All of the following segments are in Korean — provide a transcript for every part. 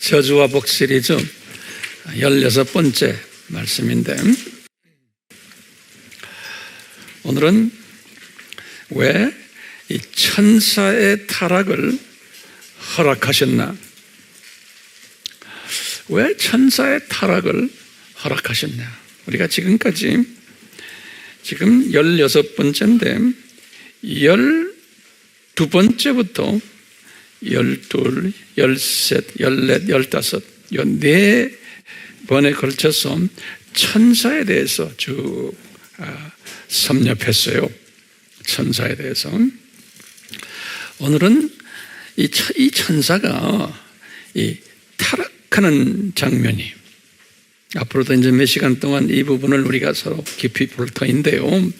저주와 복 시리즈 16번째 말씀인데, 오늘은 왜 이 천사의 타락을 허락하셨나? 왜 천사의 타락을 허락하셨냐? 우리가 지금까지 지금 16번째인데 12번째부터 12, 13, 14, 15, 이 4번에 걸쳐서 천사에 대해서 쭉 섭렵했어요. 천사에 대해서. 오늘은 이 천사가 이 타락하는 장면이, 앞으로도 이제 몇 시간 동안 이 부분을 우리가 서로 깊이 볼 터인데요.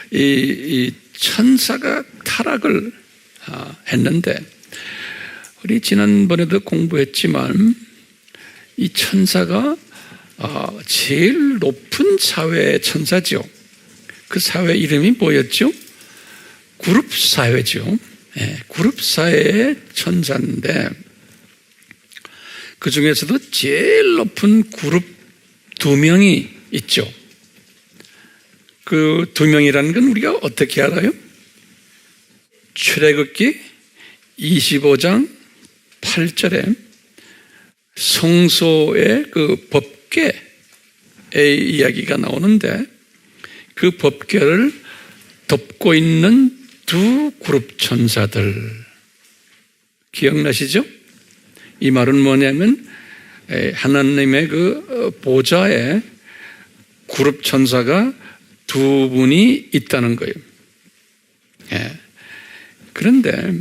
이 천사가 타락을 했는데, 우리 지난번에도 공부했지만 이 천사가 제일 높은 사회의 천사죠. 그 사회 이름이 뭐였죠? 그룹 사회죠. 네, 그룹 사회의 천사인데, 그 중에서도 제일 높은 그룹 2명이 있죠. 그 2명이라는 건 우리가 어떻게 알아요? 출애굽기 25장 8절에 성소의 그 법궤의 이야기가 나오는데, 그 법궤를 덮고 있는 2 그룹 천사들 기억나시죠? 이 말은 뭐냐면 하나님의 그 보좌에 그룹 천사가 2분이 있다는 거예요. 그런데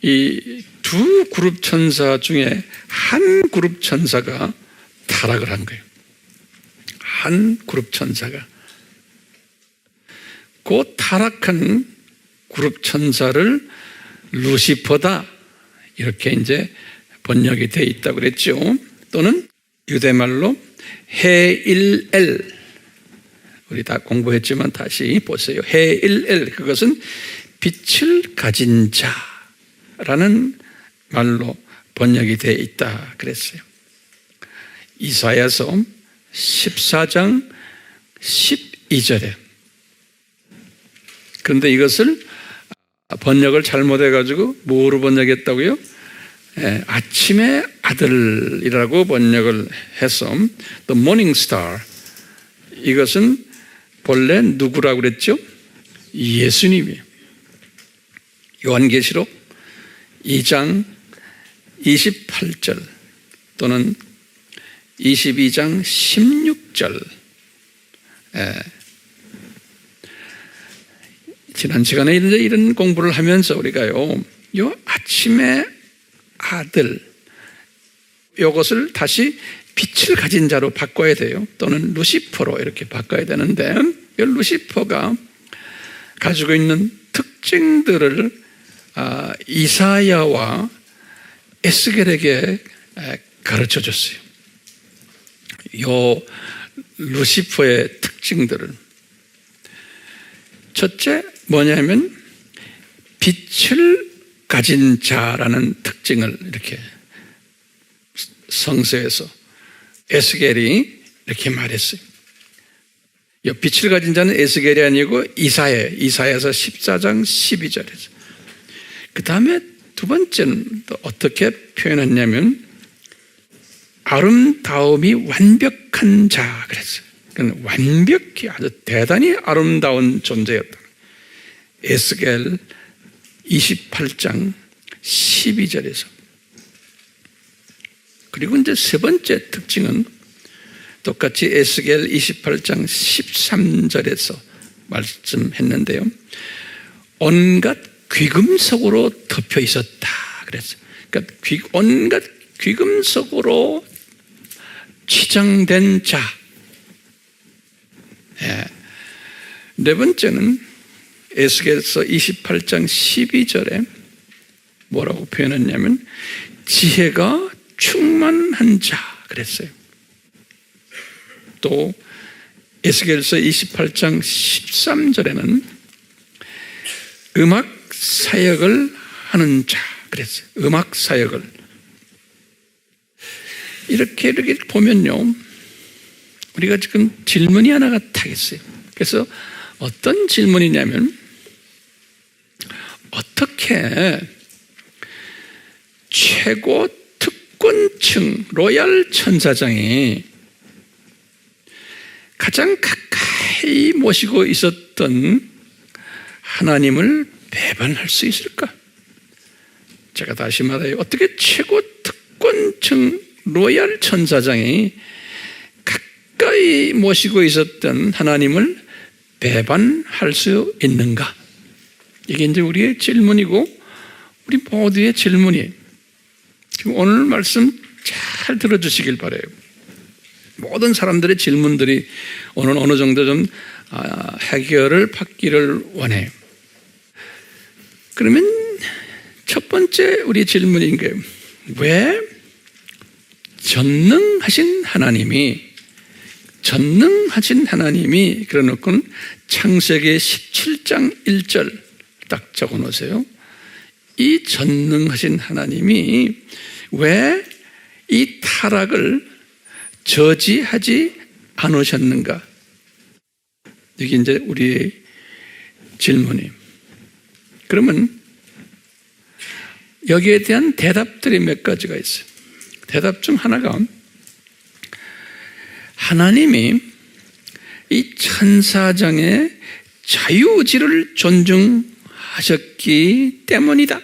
이 2 그룹 천사 중에 한 그룹 천사가 타락을 한 거예요. 한 그룹 천사가. 그 타락한 그룹 천사를 루시퍼다, 이렇게 이제 번역이 되어 있다고 그랬죠. 또는 유대말로 헤일엘, 우리 다 공부했지만 다시 보세요. 헤일엘, 그것은 빛을 가진 자라는 말로 번역이 되어 있다 그랬어요. 이사야서 14장 12절에. 그런데 이것을 번역을 잘못해가지고 뭐로 번역했다고요? 아침의 아들이라고 번역을 해서 The Morning Star, 이것은 본래 누구라고 그랬죠? 예수님이에요. 요한계시록 2장 28절 또는 22장 16절. 지난 시간에 이런 공부를 하면서 우리가요, 요 아침의 아들, 요것을 다시 빛을 가진 자로 바꿔야 돼요. 또는 루시퍼로 이렇게 바꿔야 되는데, 이 루시퍼가 가지고 있는 특징들을 이사야와 에스겔에게 가르쳐 줬어요. 요 루시퍼의 특징들을. 첫째 뭐냐면 빛을 가진 자라는 특징을 이렇게 성서에서 에스겔이 이렇게 말했어요. 이 빛을 가진 자는 에스겔이 아니고 이사야서 14장 12절에서. 그 다음에 2번째는 또 어떻게 표현했냐면 아름다움이 완벽한 자 그랬어요. 그러니까 완벽히 아주 대단히 아름다운 존재였다. 에스겔 28장 12절에서. 그리고 이제 3번째 특징은 똑같이 에스겔 28장 13절에서 말씀했는데요. 온갖 귀금속으로 덮여 있었다 그랬어요. 그러니까 온갖 귀금속으로 치장된 자. 4번째는 에스겔서 28장 12절에 뭐라고 표현했냐면 지혜가 충만한 자 그랬어요. 또 에스겔서 28장 13절에는 음악 사역을 하는 자 그랬어요. 음악 사역을. 이렇게 보면요, 우리가 지금 질문이 하나가 타겠어요. 그래서 어떤 질문이냐면, 어떻게 최고 특권층 로얄 천사장이 가장 가까이 모시고 있었던 하나님을 배반할 수 있을까? 제가 다시 말해요. 어떻게 최고 특권층 로얄 천사장이 가까이 모시고 있었던 하나님을 배반할 수 있는가? 이게 이제 우리의 질문이고 우리 모두의 질문이에요. 지금 오늘 말씀 잘 들어주시길 바라요. 모든 사람들의 질문들이 오늘 어느 정도 좀 해결을 받기를 원해요. 그러면 첫 번째 우리 질문인 거예요. 왜 전능하신 하나님이 그래놓고는 창세기 17장 1절 딱 적어놓으세요. 이 전능하신 하나님이 왜 이 타락을 저지하지 않으셨는가? 이게 이제 우리의 질문이에요. 그러면 여기에 대한 대답들이 몇 가지가 있어요. 대답 중 하나가 하나님이 이 천사장의 자유의지를 존중하셨기 때문이다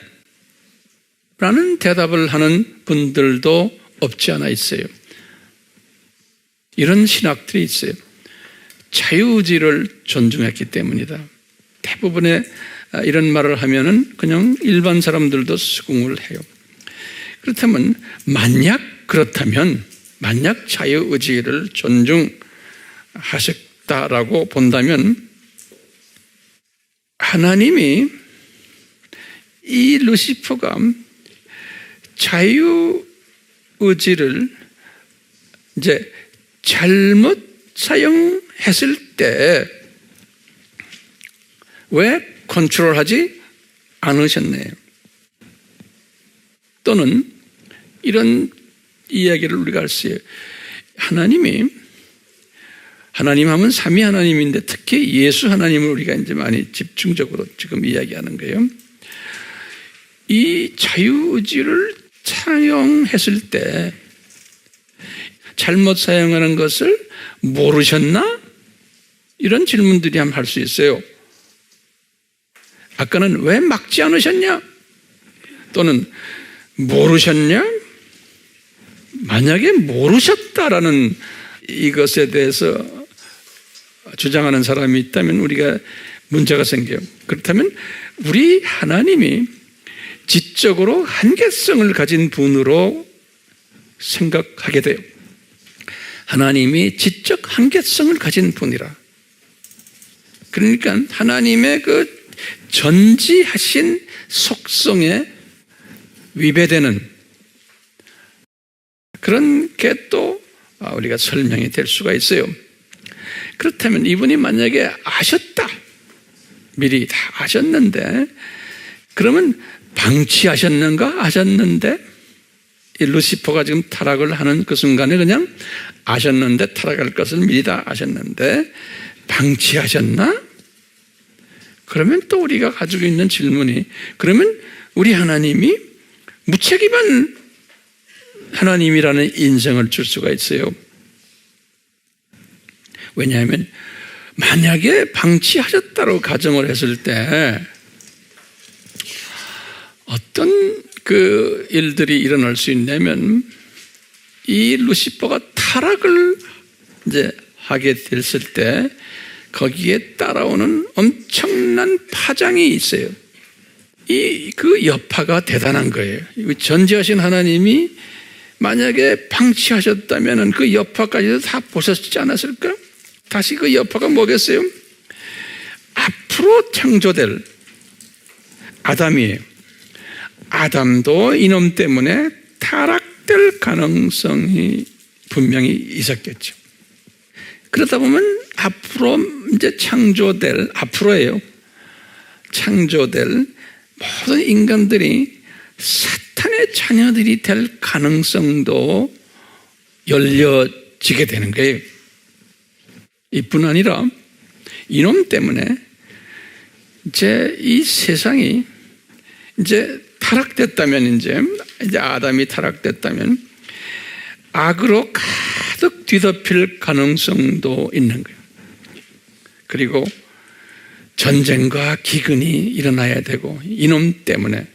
라는 대답을 하는 분들도 없지 않아 있어요. 이런 신학들이 있어요. 자유의지를 존중했기 때문이다. 대부분의 이런 말을 하면은 그냥 일반 사람들도 수긍을 해요. 그렇다면 만약 자유의지를 존중하셨다라고 본다면 하나님이 이 루시퍼가 자유의지를 이제 잘못 사용했을 때 왜 컨트롤하지 않으셨네요. 또는 이런 이야기를 우리가 할 수 있어요. 하나님 하면 삼위 하나님인데 특히 예수 하나님을 우리가 이제 많이 집중적으로 지금 이야기하는 거예요. 이 자유의지를 사용했을 때 잘못 사용하는 것을 모르셨나? 이런 질문들이 한번 할 수 있어요. 아까는 왜 막지 않으셨냐? 또는 모르셨냐? 만약에 모르셨다라는 이것에 대해서 주장하는 사람이 있다면 우리가 문제가 생겨요. 그렇다면 우리 하나님이 지적으로 한계성을 가진 분으로 생각하게 돼요. 하나님이 지적 한계성을 가진 분이라. 그러니까 하나님의 그 전지하신 속성에 위배되는 그런 게 또 우리가 설명이 될 수가 있어요. 그렇다면 이분이 만약에 아셨다, 미리 다 아셨는데, 그러면 방치하셨는가? 아셨는데, 이 루시퍼가 지금 타락을 하는 그 순간에 그냥 아셨는데, 타락할 것을 미리 다 아셨는데 방치하셨나? 그러면 또 우리가 가지고 있는 질문이, 그러면 우리 하나님이 무책임한 하나님이라는 인정을 줄 수가 있어요. 왜냐하면 만약에 방치하셨다고 가정을 했을 때 어떤 그 일들이 일어날 수 있냐면, 이 루시퍼가 타락을 이제 하게 됐을 때 거기에 따라오는 엄청난 파장이 있어요. 그 여파가 대단한 거예요. 전지하신 하나님이 만약에 방치하셨다면 그 여파까지도 다 보셨지 않았을까? 다시 그 여파가 뭐겠어요? 앞으로 창조될 아담이에요. 아담도 이놈 때문에 타락될 가능성이 분명히 있었겠죠. 그러다 보면 앞으로 이제 앞으로예요. 창조될 모든 인간들이 사탄의 자녀들이 될 가능성도 열려지게 되는 거예요. 이뿐 아니라 이놈 때문에 이제 이 세상이 이제 타락됐다면, 이제 아담이 타락됐다면 악으로 가득 뒤덮일 가능성도 있는 거예요. 그리고 전쟁과 기근이 일어나야 되고, 이놈 때문에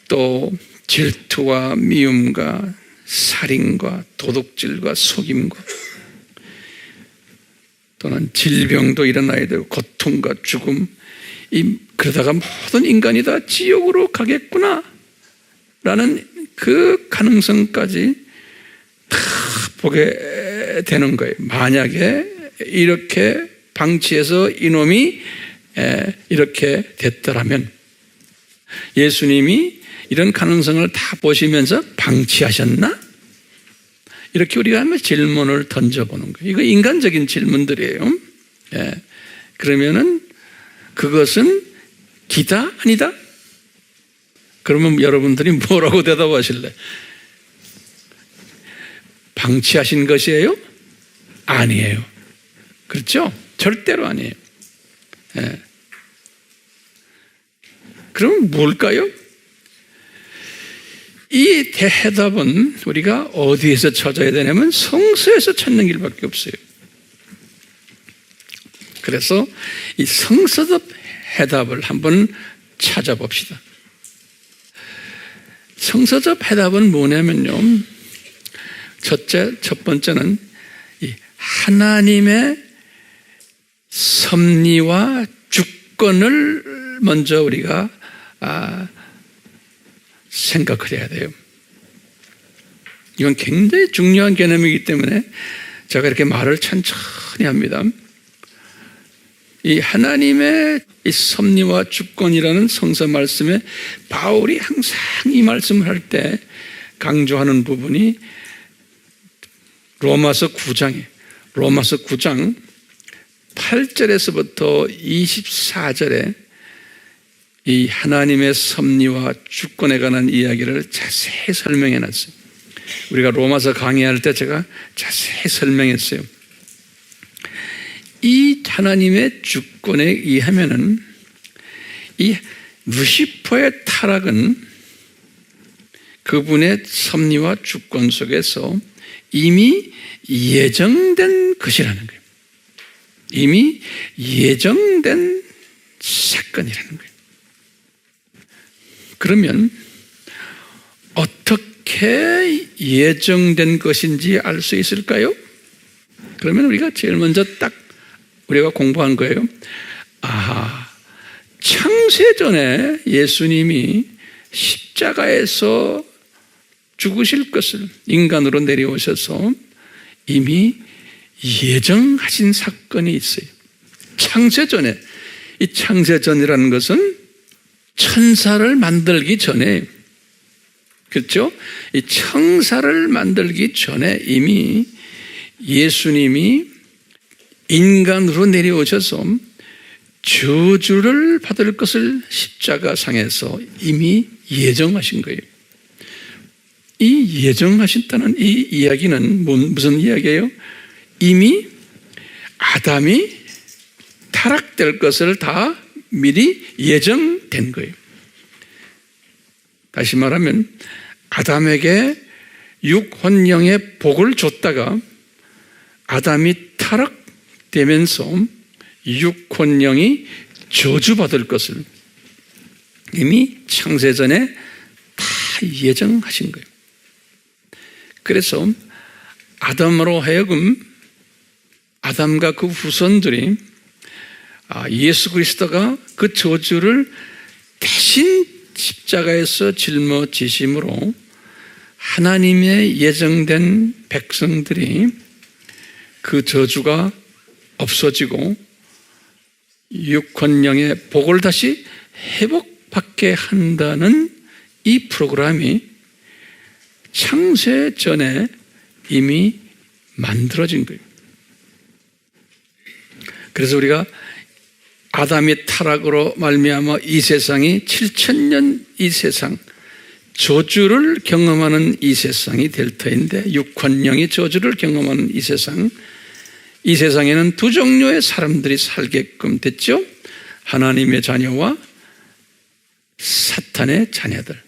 또 질투와 미움과 살인과 도둑질과 속임과 또는 질병도 일어나야 되고, 고통과 죽음, 그러다가 모든 인간이 다 지옥으로 가겠구나 라는 그 가능성까지 다 보게 되는 거예요. 만약에 이렇게 방치해서 이놈이 이렇게 됐더라면, 예수님이 이런 가능성을 다 보시면서 방치하셨나? 이렇게 우리가 한번 질문을 던져보는 거예요. 이거 인간적인 질문들이에요. 그러면은 그것은 기다? 아니다? 그러면 여러분들이 뭐라고 대답하실래? 방치하신 것이에요? 아니에요. 그렇죠? 절대로 아니에요. 그럼 뭘까요? 이 대해답은 우리가 어디에서 찾아야 되냐면 성서에서 찾는 길밖에 없어요. 그래서 이 성서적 해답을 한번 찾아봅시다. 성서적 해답은 뭐냐면요, 첫 번째는 이 하나님의 섭리와 주권을 먼저 우리가 생각을 해야 돼요. 이건 굉장히 중요한 개념이기 때문에 제가 이렇게 말을 천천히 합니다. 이 하나님의 이 섭리와 주권이라는 성서 말씀에 바울이 항상 이 말씀을 할 때 강조하는 부분이 로마서 9장 8절에서부터 24절에 이 하나님의 섭리와 주권에 관한 이야기를 자세히 설명해 놨어요. 우리가 로마서 강의할 때 제가 자세히 설명했어요. 이 하나님의 주권에 의하면은 이 루시퍼의 타락은 그분의 섭리와 주권 속에서 이미 예정된 것이라는 거예요. 이미 예정된 사건이라는 거예요. 그러면 어떻게 예정된 것인지 알 수 있을까요? 그러면 우리가 제일 먼저 딱 우리가 공부한 거예요. 창세전에 예수님이 십자가에서 죽으실 것을 인간으로 내려오셔서 이미 예정하신 사건이 있어요. 창세전에, 이 창세전이라는 것은 천사를 만들기 전에, 그렇죠? 이 천사를 만들기 전에 이미 예수님이 인간으로 내려오셔서 저주를 받을 것을 십자가상에서 이미 예정하신 거예요. 이 예정하신다는 이 이야기는 무슨 이야기예요? 이미 아담이 타락될 것을 다 미리 예정된 거예요. 다시 말하면 아담에게 육혼령의 복을 줬다가 아담이 타락되면서 육혼령이 저주받을 것을 이미 창세전에 다 예정하신 거예요. 그래서 아담으로 하여금 아담과 그 후손들이 예수 그리스도가 그 저주를 대신 십자가에서 짊어지심으로 하나님의 예정된 백성들이 그 저주가 없어지고 육혼령의 복을 다시 회복받게 한다는 이 프로그램이 창세 전에 이미 만들어진 거예요. 그래서 우리가 아담의 타락으로 말미암아 이 세상이 7,000년 이 세상 저주를 경험하는 이 세상이 될 터인데, 육환령이 저주를 경험하는 이 세상에는 두 종류의 사람들이 살게끔 됐죠. 하나님의 자녀와 사탄의 자녀들.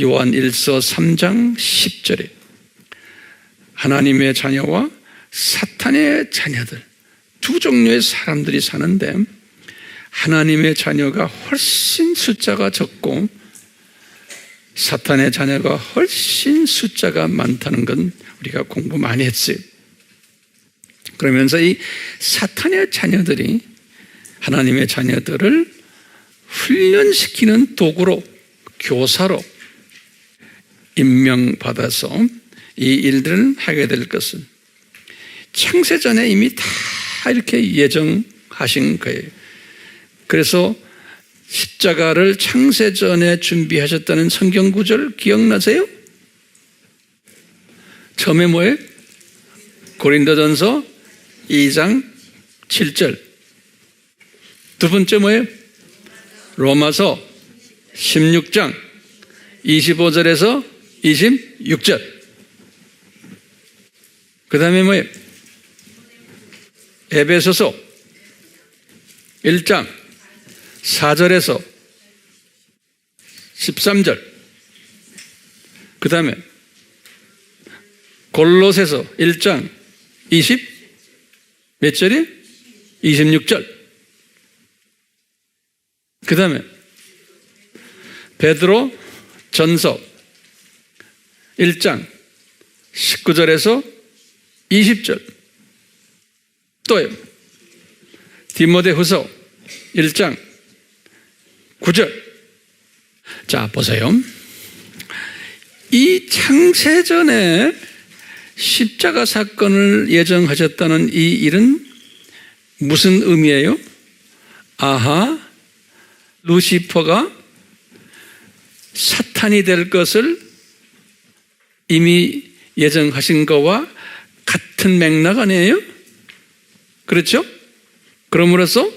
요한 1서 3장 10절에 하나님의 자녀와 사탄의 자녀들, 두 종류의 사람들이 사는데, 하나님의 자녀가 훨씬 숫자가 적고 사탄의 자녀가 훨씬 숫자가 많다는 건 우리가 공부 많이 했어요. 그러면서 이 사탄의 자녀들이 하나님의 자녀들을 훈련시키는 도구로, 교사로 임명받아서 이 일들을 하게 될 것은 창세전에 이미 다 이렇게 예정하신 거예요. 그래서 십자가를 창세전에 준비하셨다는 성경 구절 기억나세요? 처음에 뭐예요? 고린도전서 2장 7절. 두 번째 뭐예요? 로마서 16장 25절에서 26절. 그 다음에 뭐예요? 에베소서 1장 4절에서 13절. 그 다음에 골로새서 1장 몇 절이에요? 26절. 그 다음에 베드로 전서 1장 19절에서 20절. 또요, 디모데후서 1장 9절. 자, 보세요. 이 창세전에 십자가 사건을 예정하셨다는 이 일은 무슨 의미예요? 아하, 루시퍼가 사탄이 될 것을 이미 예정하신 거와 같은 맥락 아니에요? 그렇죠? 그럼으로써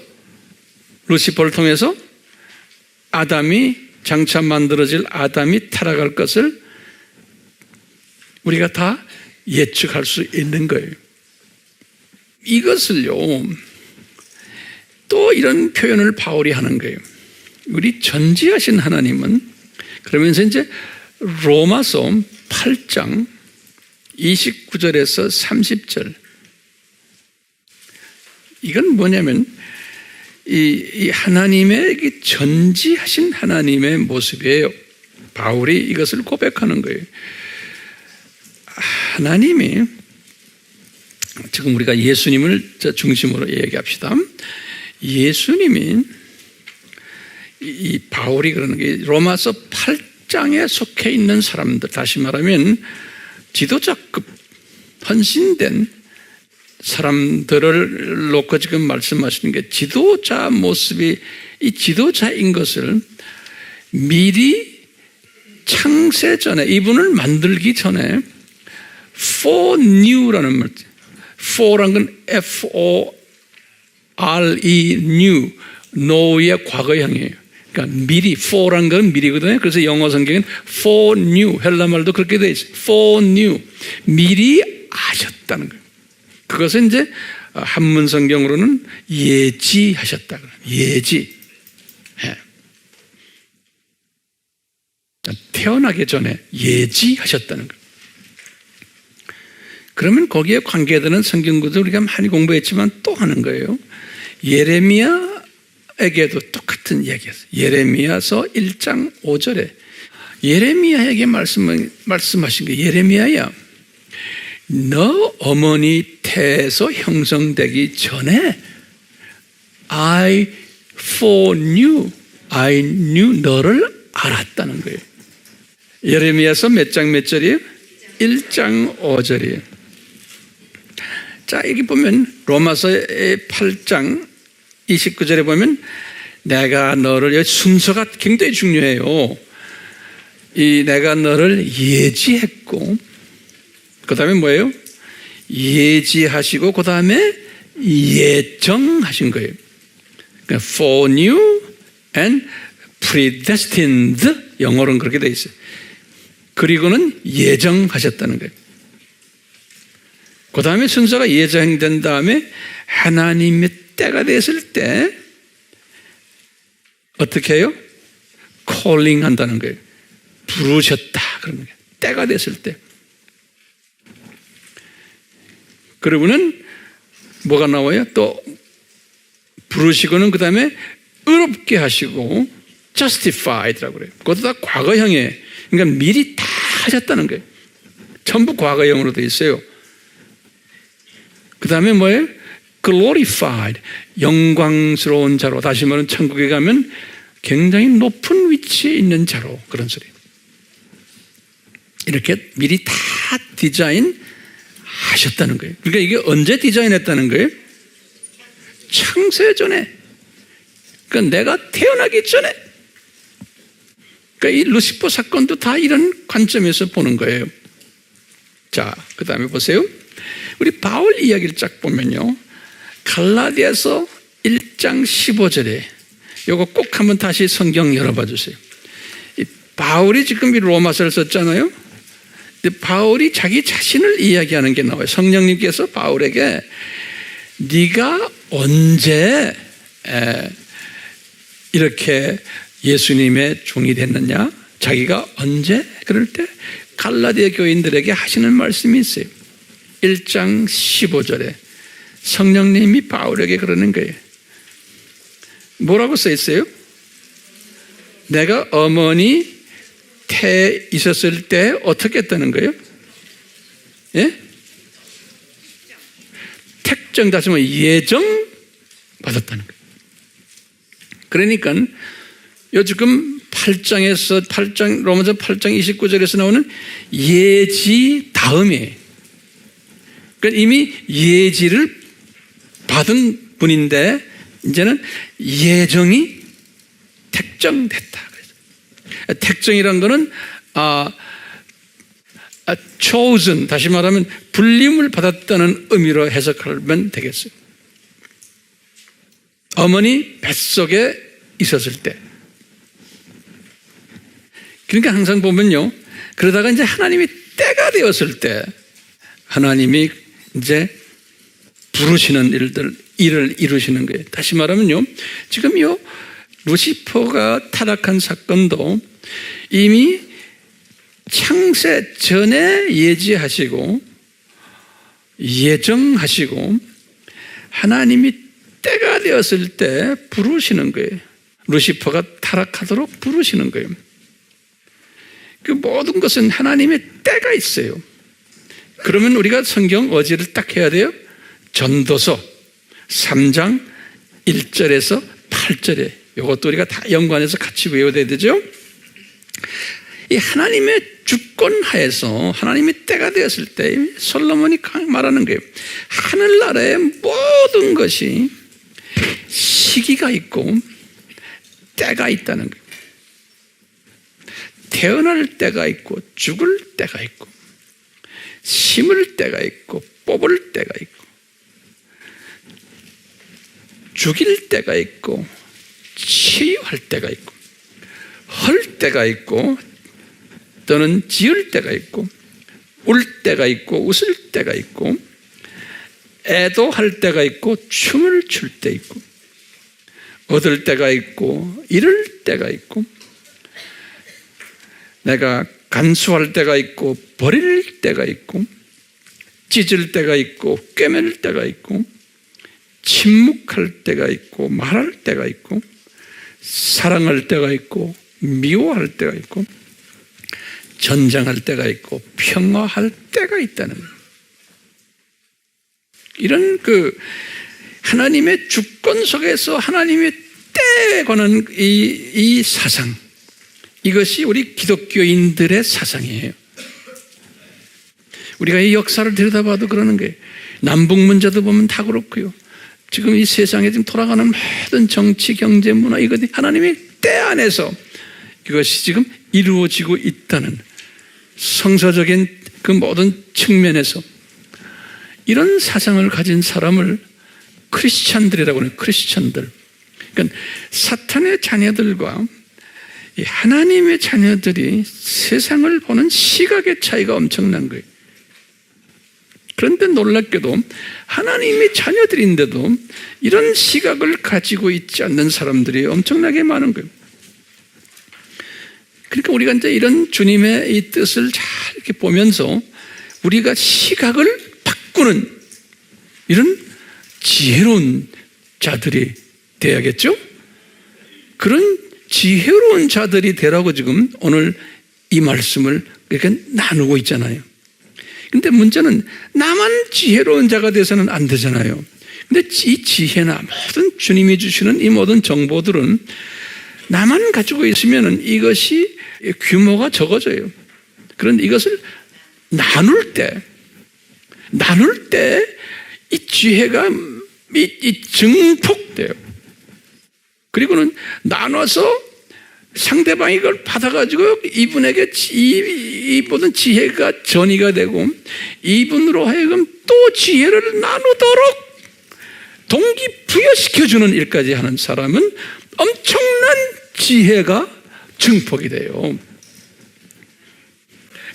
루시퍼를 통해서 장차 만들어질 아담이 타락할 것을 우리가 다 예측할 수 있는 거예요. 이것을요, 또 이런 표현을 바울이 하는 거예요. 우리 전지하신 하나님은, 그러면서 이제 로마서 8장 29절에서 30절. 이건 뭐냐면 이 하나님의 전지하신 하나님의 모습이에요. 바울이 이것을 고백하는 거예요. 하나님이, 지금 우리가 예수님을 중심으로 얘기합시다. 예수님이, 이 바울이 그러는 게 로마서 8장에 속해 있는 사람들, 다시 말하면 지도자급 헌신된 사람들을 놓고 지금 말씀하시는 게, 지도자 모습이 이 지도자인 것을 미리 창세전에, 이분을 만들기 전에 foreknew라는 말, fore란 건 F-O-R-E, new, know의 과거형이에요. 그러니까 미리, fore란 건 미리거든요. 그래서 영어 성경은 foreknew, 헬라 말도 그렇게 되어 있어요. foreknew, 미리 아셨다는 거예요. 그것은 이제 한문 성경으로는 예지하셨다. 예지. 태어나기 전에 예지하셨다는 거예요. 그러면 거기에 관계되는 성경 구절 우리가 많이 공부했지만 또 하는 거예요. 예레미야에게도 똑같은 얘기였어요. 예레미야서 1장 5절에 예레미야에게 말씀하신 게, 예레미야야, 너 어머니 태에서 형성되기 전에 I foreknew, I knew, 너를 알았다는 거예요. 예레미야서 몇 장 몇 절이에요? 1장 5절이에요. 자, 여기 보면 로마서의 8장 29절에 보면 내가 너를, 순서가 굉장히 중요해요. 내가 너를 예지했고, 그 다음에 뭐예요? 예지하시고, 그 다음에 예정하신 거예요. 그러니까 foreknew and predestined, 영어로는 그렇게 되어 있어요. 그리고는 예정하셨다는 거예요. 그 다음에 순서가 예정된 다음에 하나님의 때가 됐을 때 어떻게 해요? 콜링 한다는 거예요. 부르셨다 그러는 거예요. 때가 됐을 때. 그리고는 뭐가 나와요? 또 부르시고는 그 다음에 의롭게 하시고 justified라고 그래요. 그것도 다 과거형이에요. 그러니까 미리 다 하셨다는 거예요. 전부 과거형으로 되어 있어요. 그 다음에 뭐예요? glorified, 영광스러운 자로. 다시 말하면 천국에 가면 굉장히 높은 위치에 있는 자로. 그런 소리예요. 이렇게 미리 다 디자인 하셨다는 거예요. 그러니까 이게 언제 디자인했다는 거예요? 창세 그러니까 내가 태어나기 전에. 그러니까 이 루시퍼 사건도 다 이런 관점에서 보는 거예요. 자, 그 다음에 보세요. 우리 바울 이야기를 쫙 보면요. 갈라디아서 1장 15절에 이거 꼭 한번 다시 성경 열어봐 주세요. 이 바울이 지금 이 로마서를 썼잖아요. 근데 바울이 자기 자신을 이야기하는 게 나와요. 성령님께서 바울에게 네가 언제 이렇게 예수님의 종이 됐느냐? 자기가 언제? 그럴 때 갈라디아 교인들에게 하시는 말씀이 있어요. 1장 15절에 성령님이 바울에게 그러는 거예요. 뭐라고 써 있어요? 내가 어머니 태에 있었을 때 어떻게 했다는 거예요? 예? 택정, 다시 말하면 예정 받았다는 거예요. 그러니까 요 지금 8장 로마서 8장 29절에서 나오는 예지 다음에 그러니까 이미 예지를 받은 분인데 이제는 예정이 택정됐다. 택정이란 거는 chosen, 다시 말하면 불림을 받았다는 의미로 해석하면 되겠어요. 어머니 뱃속에 있었을 때. 그러니까 항상 보면요. 그러다가 이제 하나님이 때가 되었을 때 하나님이 이제 부르시는 일을 이루시는 거예요. 다시 말하면요. 지금 이 루시퍼가 타락한 사건도 이미 창세 전에 예지하시고 예정하시고 하나님이 때가 되었을 때 부르시는 거예요. 루시퍼가 타락하도록 부르시는 거예요. 그 모든 것은 하나님의 때가 있어요. 그러면 우리가 성경 어지를 딱 해야 돼요. 전도서 3장 1절에서 8절에 이것도 우리가 다 연관해서 같이 외워야 되죠. 이 하나님의 주권 하에서 하나님의 때가 되었을 때 솔로몬이 말하는 거예요. 하늘나라의 모든 것이 시기가 있고 때가 있다는 거예요. 태어날 때가 있고 죽을 때가 있고 심을 때가 있고 뽑을 때가 있고 죽일 때가 있고 치유할 때가 있고 헐 때가 있고 또는 지을 때가 있고 울 때가 있고 웃을 때가 있고 애도할 때가 있고 춤을 출 때 있고 얻을 때가 있고 잃을 때가 있고 내가 간수할 때가 있고 버릴 때가 있고 찢을 때가 있고 꿰맬 때가 있고 침묵할 때가 있고 말할 때가 있고 사랑할 때가 있고 미워할 때가 있고 전쟁할 때가 있고 평화할 때가 있다는 거예요. 이런 하나님의 주권 속에서 하나님의 때에 관한 이 사상, 이것이 우리 기독교인들의 사상이에요. 우리가 이 역사를 들여다봐도 그러는 거예요. 남북 문제도 보면 다 그렇고요. 지금 이 세상에 지금 돌아가는 모든 정치, 경제, 문화 이것이 하나님의 때 안에서 이것이 지금 이루어지고 있다는 성서적인 그 모든 측면에서 이런 사상을 가진 사람을 크리스찬들이라고 하는 크리스찬들. 그러니까 사탄의 자녀들과 이 하나님의 자녀들이 세상을 보는 시각의 차이가 엄청난 거예요. 그런데 놀랍게도 하나님의 자녀들인데도 이런 시각을 가지고 있지 않는 사람들이 엄청나게 많은 거예요. 그러니까 우리가 이제 이런 주님의 이 뜻을 잘 이렇게 보면서 우리가 시각을 바꾸는 이런 지혜로운 자들이 돼야겠죠? 그런 지혜로운 자들이 되라고 지금 오늘 이 말씀을 이렇게 나누고 있잖아요. 근데 문제는 나만 지혜로운 자가 돼서는 안 되잖아요. 근데 이 지혜나 모든 주님이 주시는 이 모든 정보들은 나만 가지고 있으면 이것이 규모가 적어져요. 그런데 이것을 나눌 때 이 지혜가 이 증폭돼요. 그리고는 나눠서 상대방이 이걸 받아가지고 이분에게 이 모든 지혜가 전이가 되고 이분으로 하여금 또 지혜를 나누도록 동기부여시켜주는 일까지 하는 사람은 엄청난 지혜가 증폭이 돼요.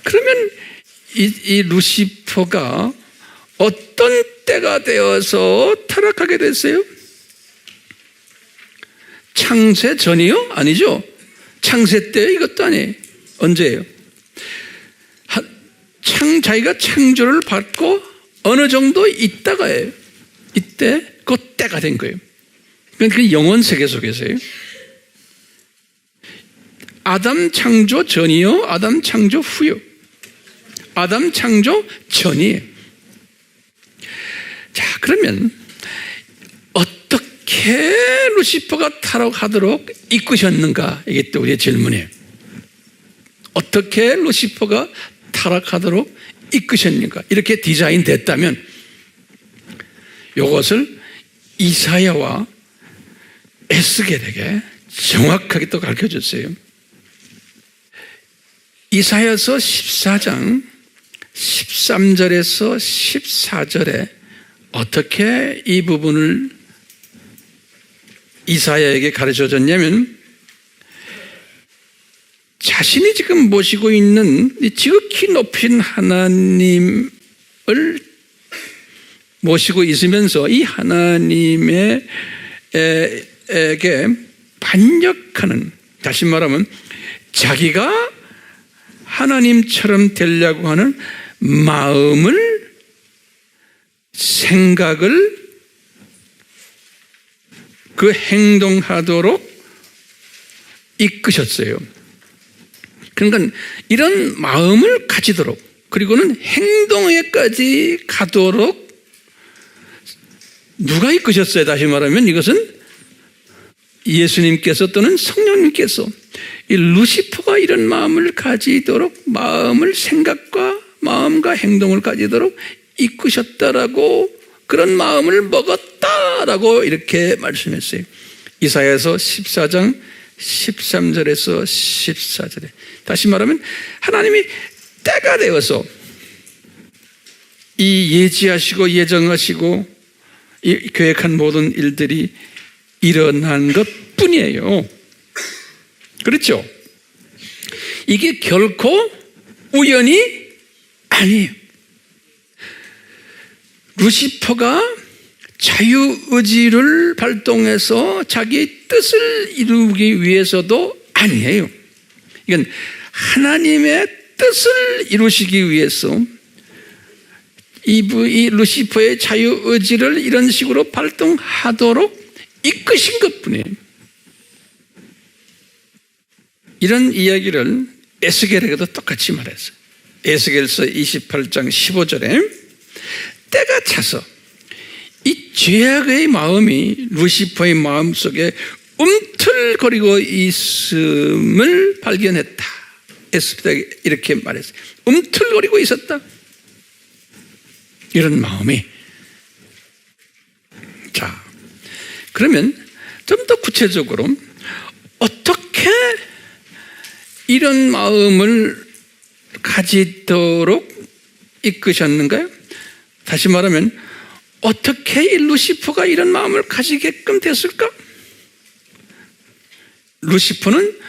그러면 이 루시퍼가 어떤 때가 되어서 타락하게 됐어요? 창세 전이요? 아니죠. 창세 때 이것도 아니에요. 언제예요? 자기가 창조를 받고 어느 정도 있다가예요. 이때 그 때가 된 거예요. 그러니까 영원 세계 속에서요. 아담 창조 전이요? 아담 창조 후요? 아담 창조 전이에요. 자, 그러면 어떻게 루시퍼가 타락하도록 이끄셨는가? 이게 또 우리의 질문이에요. 어떻게 루시퍼가 타락하도록 이끄셨는가? 이렇게 디자인 됐다면 이것을 이사야와 에스겔에게 정확하게 또 가르쳐 줬어요. 이사야서 14장 13절에서 14절에 어떻게 이 부분을 이사야에게 가르쳐 줬냐면, 자신이 지금 모시고 있는 지극히 높인 하나님을 모시고 있으면서 이 하나님에게 반역하는, 다시 말하면 자기가 하나님처럼 되려고 하는 마음을, 생각을 그 행동하도록 이끄셨어요. 그러니까 이런 마음을 가지도록, 그리고는 행동에까지 가도록 누가 이끄셨어요? 다시 말하면 이것은 예수님께서 또는 성령님께서 이 루시퍼가 이런 마음을 가지도록, 마음을, 생각과 마음과 행동을 가지도록 이끄셨다라고, 그런 마음을 먹었다라고 이렇게 말씀했어요. 이사야서 14장 13절에서 14절에 다시 말하면 하나님이 때가 되어서 이 예지하시고 예정하시고 이 계획한 모든 일들이 일어난 것 뿐이에요. 그렇죠? 이게 결코 우연이 아니에요. 루시퍼가 자유의지를 발동해서 자기 뜻을 이루기 위해서도 아니에요. 이건 하나님의 뜻을 이루시기 위해서 이 루시퍼의 자유의지를 이런 식으로 발동하도록 이끄신 것뿐이에요. 이런 이야기를 에스겔에게도 똑같이 말했어요. 에스겔서 28장 15절에 때가 차서 이 죄악의 마음이 루시퍼의 마음속에 움틀거리고 있음을 발견했다. 에스겔에게 이렇게 말했어요. 움틀거리고 있었다. 이런 마음이. 자, 그러면 좀 더 구체적으로 어떻게 이런 마음을 가지도록 이끄셨는가요? 다시 말하면 어떻게 이 루시퍼가 이런 마음을 가지게끔 됐을까? 루시퍼는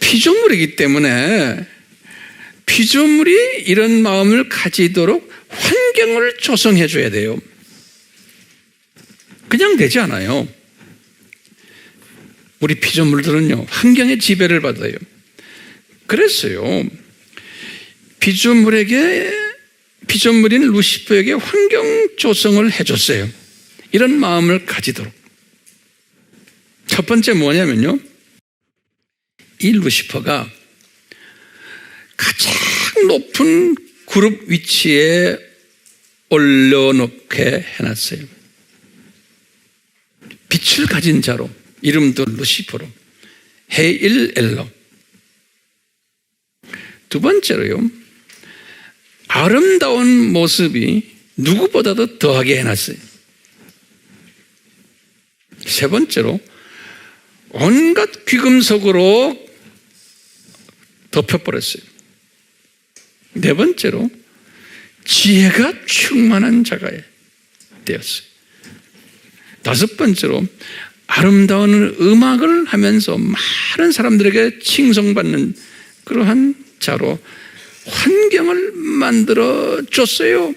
피조물이기 때문에 피조물이 이런 마음을 가지도록 환경을 조성해 줘야 돼요. 그냥 되지 않아요. 우리 피조물들은요, 환경의 지배를 받아요. 그랬어요. 피조물인 루시퍼에게 환경 조성을 해줬어요. 이런 마음을 가지도록. 첫 번째 뭐냐면요, 이 루시퍼가 가장 높은 그룹 위치에 올려놓게 해놨어요. 빛을 가진 자로, 이름도 루시퍼로, 헤일 엘러. 두 번째로요, 아름다운 모습이 누구보다도 더하게 해놨어요. 세 번째로, 온갖 귀금속으로 덮여버렸어요. 네 번째로, 지혜가 충만한 자가 되었어요. 다섯 번째로, 아름다운 음악을 하면서 많은 사람들에게 칭송받는 그러한 자로 환경을 만들어 줬어요.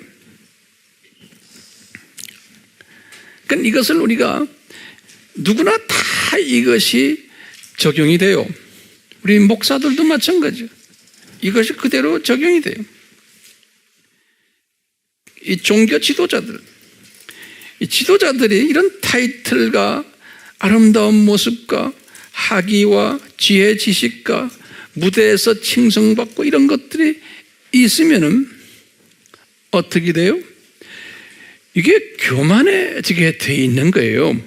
그러니까 이것을 우리가 누구나 다 이것이 적용이 돼요. 우리 목사들도 마찬가지죠. 이것이 그대로 적용이 돼요. 이 종교 지도자들, 이 지도자들이 이런 타이틀과 아름다운 모습과 학위와 지혜 지식과 무대에서 칭송받고 이런 것들이 있으면은 어떻게 돼요? 이게 교만해지게 돼 있는 거예요.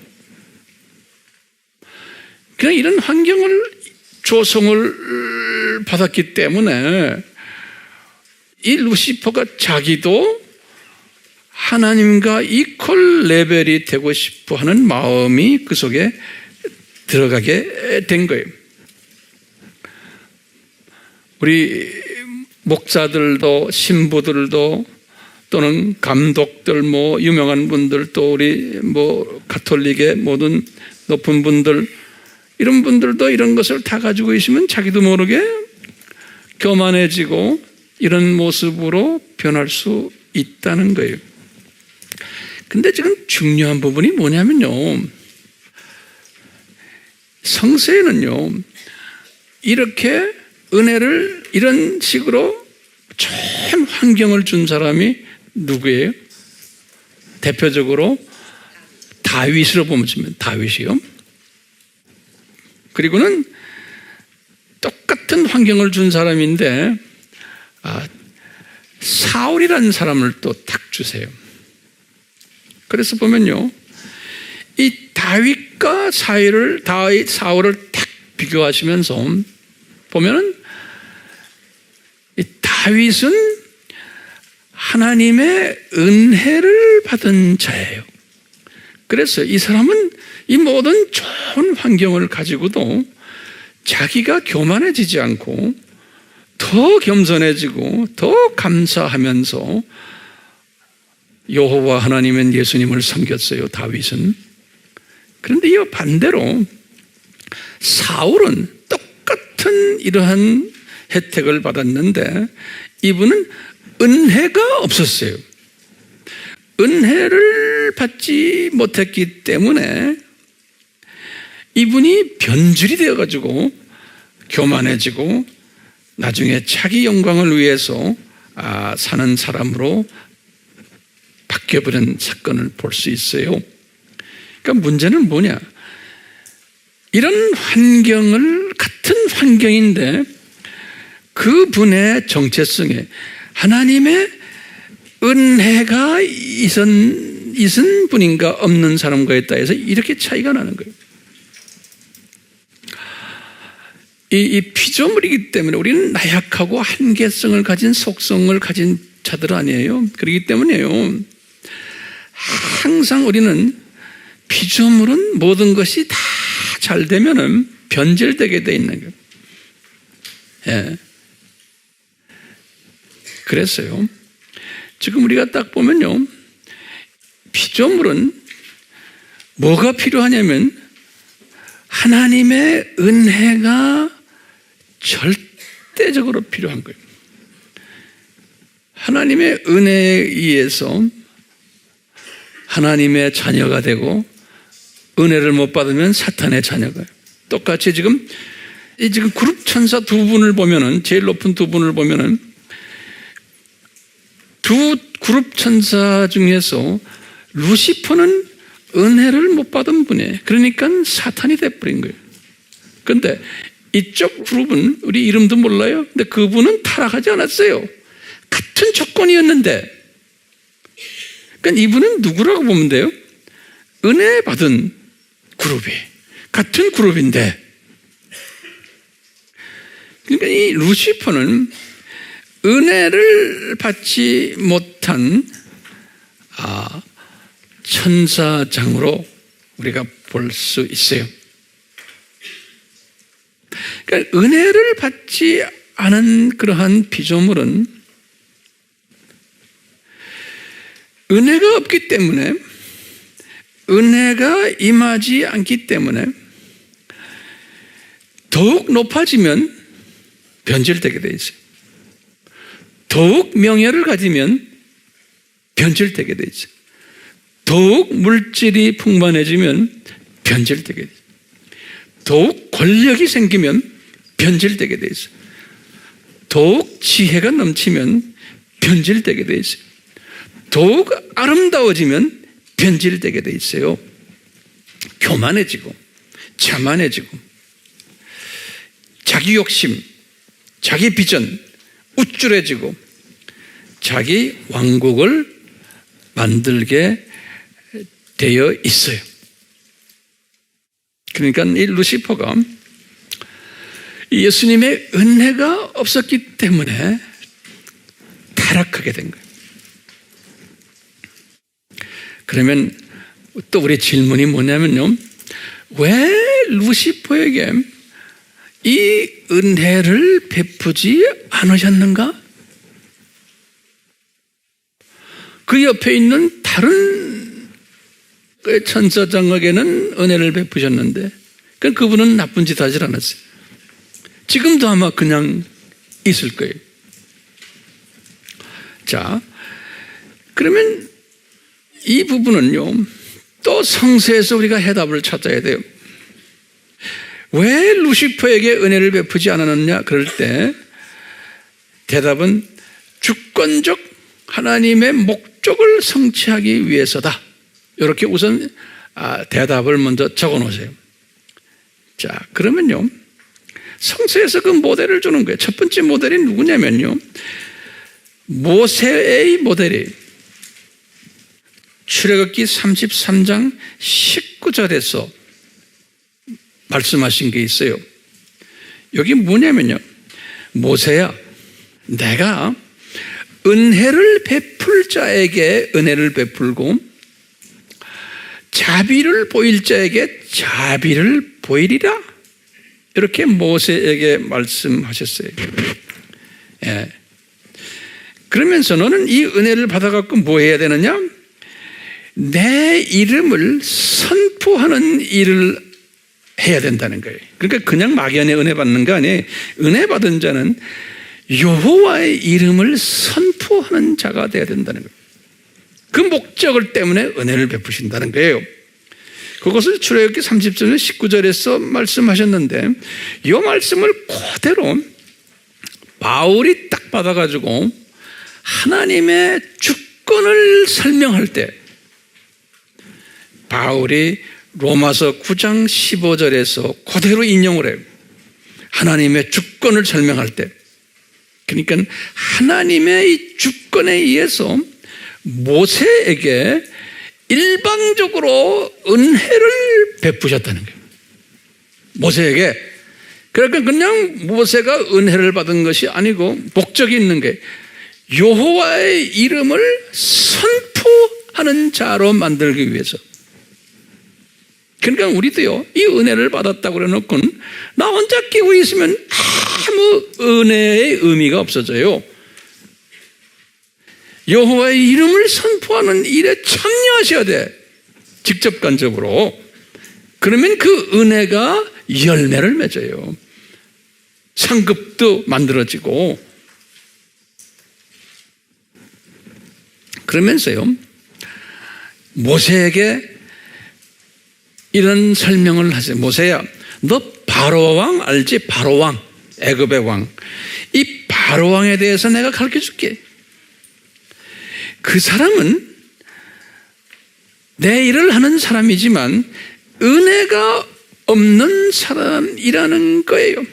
그냥 이런 환경을 조성을 받았기 때문에 이 루시퍼가 자기도 하나님과 이퀄 레벨이 되고 싶어 하는 마음이 그 속에 들어가게 된 거예요. 우리 목사들도 신부들도 또는 감독들 유명한 분들 또 우리 가톨릭의 모든 높은 분들 이런 분들도 이런 것을 다 가지고 있으면 자기도 모르게 교만해지고 이런 모습으로 변할 수 있다는 거예요. 근데 지금 중요한 부분이 뭐냐면요, 성서에는요 이렇게 은혜를 이런 식으로 좋은 환경을 준 사람이 누구예요? 대표적으로 다윗으로 보면 다윗이요. 그리고는 똑같은 환경을 준 사람인데 사울이라는 사람을 또 딱 주세요. 그래서 보면요, 이 다윗과 사울을 딱 비교하시면서 보면은 이 다윗은 하나님의 은혜를 받은 자예요. 그래서 이 사람은 이 모든 좋은 환경을 가지고도 자기가 교만해지지 않고 더 겸손해지고 더 감사하면서 여호와 하나님은 예수님을 섬겼어요, 다윗은. 그런데 이 반대로 사울은 똑같은 이러한 혜택을 받았는데 이분은 은혜가 없었어요. 은혜를 받지 못했기 때문에 이분이 변질이 되어가지고 교만해지고 나중에 자기 영광을 위해서 사는 사람으로 바뀌어버린 사건을 볼 수 있어요. 그러니까 문제는 뭐냐? 이런 환경을 같은 환경인데 그분의 정체성에 하나님의 은혜가 있은 분인가 없는 사람과에 따라서 이렇게 차이가 나는 거예요. 이 피조물이기 때문에 우리는 나약하고 한계성을 가진 속성을 가진 자들 아니에요. 그렇기 때문에요, 항상 우리는 피조물은 모든 것이 다 잘 되면은 변질되게 돼 있는 거예요. 예. 그랬어요. 지금 우리가 딱 보면요, 피조물은 뭐가 필요하냐면 하나님의 은혜가 절대적으로 필요한 거예요. 하나님의 은혜에 의해서 하나님의 자녀가 되고 은혜를 못 받으면 사탄의 자녀가. 똑같이 지금 그룹 천사 두 분을 보면은, 제일 높은 두 분을 보면은 두 그룹 천사 중에서 루시퍼는 은혜를 못 받은 분이에요. 그러니까 사탄이 돼버린 거예요. 그런데 이쪽 그룹은 우리 이름도 몰라요. 근데 그분은 타락하지 않았어요. 같은 조건이었는데. 그러니까 이분은 누구라고 보면 돼요? 은혜 받은 그룹이 같은 그룹인데, 그러니까 이 루시퍼는 은혜를 받지 못한 천사장으로 우리가 볼 수 있어요. 그러니까 은혜를 받지 않은 그러한 피조물은 은혜가 없기 때문에, 은혜가 임하지 않기 때문에 더욱 높아지면 변질되게 돼 있어요. 더욱 명예를 가지면 변질되게 돼 있어요. 더욱 물질이 풍만해지면 변질되게 돼 있어요. 더욱 권력이 생기면 변질되게 돼 있어요. 더욱 지혜가 넘치면 변질되게 돼 있어요. 더욱 아름다워지면 변질되게 돼 있어요. 교만해지고 자만해지고 자기 욕심, 자기 비전, 우쭐해지고 자기 왕국을 만들게 되어 있어요. 그러니까 이 루시퍼가 예수님의 은혜가 없었기 때문에 타락하게 된 거예요. 그러면 또 우리 질문이 뭐냐면요, 왜 루시퍼에게 이 은혜를 베푸지 않으셨는가? 그 옆에 있는 다른 천사장에게는 은혜를 베푸셨는데 그분은 나쁜 짓 하지 않았어요. 지금도 아마 그냥 있을 거예요. 자, 그러면 이 부분은요, 또 성서에서 우리가 해답을 찾아야 돼요. 왜 루시퍼에게 은혜를 베푸지 않았느냐? 그럴 때 대답은 주권적 하나님의 목적을 성취하기 위해서다. 이렇게 우선 대답을 먼저 적어 놓으세요. 자, 그러면요, 성서에서 그 모델을 주는 거예요. 첫 번째 모델이 누구냐면요, 모세의 모델이에요. 출애굽기 33장 19절에서 말씀하신 게 있어요. 여기 뭐냐면요, 모세야, 내가 은혜를 베풀 자에게 은혜를 베풀고 자비를 보일 자에게 자비를 보이리라. 이렇게 모세에게 말씀하셨어요. 예. 그러면서 너는 이 은혜를 받아갖고 뭐 해야 되느냐? 내 이름을 선포하는 일을 해야 된다는 거예요. 그러니까 그냥 막연히 은혜 받는 거 아니에요. 은혜 받은 자는 여호와의 이름을 선포하는 자가 되어야 된다는 거예요. 그 목적을 때문에 은혜를 베푸신다는 거예요. 그것을 출애굽기 30절 19절에서 말씀하셨는데, 이 말씀을 그대로 바울이 딱 받아가지고 하나님의 주권을 설명할 때, 바울이 로마서 9장 15절에서 그대로 인용을 해요. 하나님의 주권을 설명할 때, 그러니까 하나님의 이 주권에 의해서 모세에게 일방적으로 은혜를 베푸셨다는 거예요. 모세에게. 그러니까 그냥 모세가 은혜를 받은 것이 아니고 목적이 있는 게 여호와의 이름을 선포하는 자로 만들기 위해서. 그러니까 우리도요, 이 은혜를 받았다고 그래놓고는 나 혼자 끼고 있으면 아무 은혜의 의미가 없어져요. 여호와의 이름을 선포하는 일에 참여하셔야 돼. 직접 간접으로. 그러면 그 은혜가 열매를 맺어요. 상급도 만들어지고, 그러면서요 모세에게 이런 설명을 하세요. 모세야, 너 바로왕 알지? 바로왕, 애굽의 왕. 이 바로왕에 대해서 내가 가르쳐줄게. 그 사람은 내 일을 하는 사람이지만 은혜가 없는 사람이라는 거예요.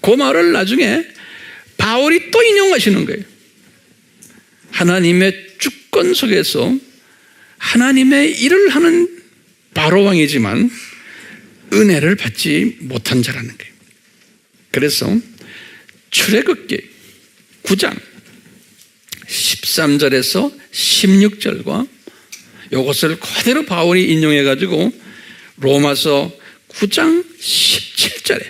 그 말을 나중에 바울이 또 인용하시는 거예요. 하나님의 주권 속에서 하나님의 일을 하는 바로왕이지만 은혜를 받지 못한 자라는 거예요. 그래서 출애굽기 9장 13절에서 16절과 이것을 그대로 바울이 인용해가지고 로마서 9장 17절에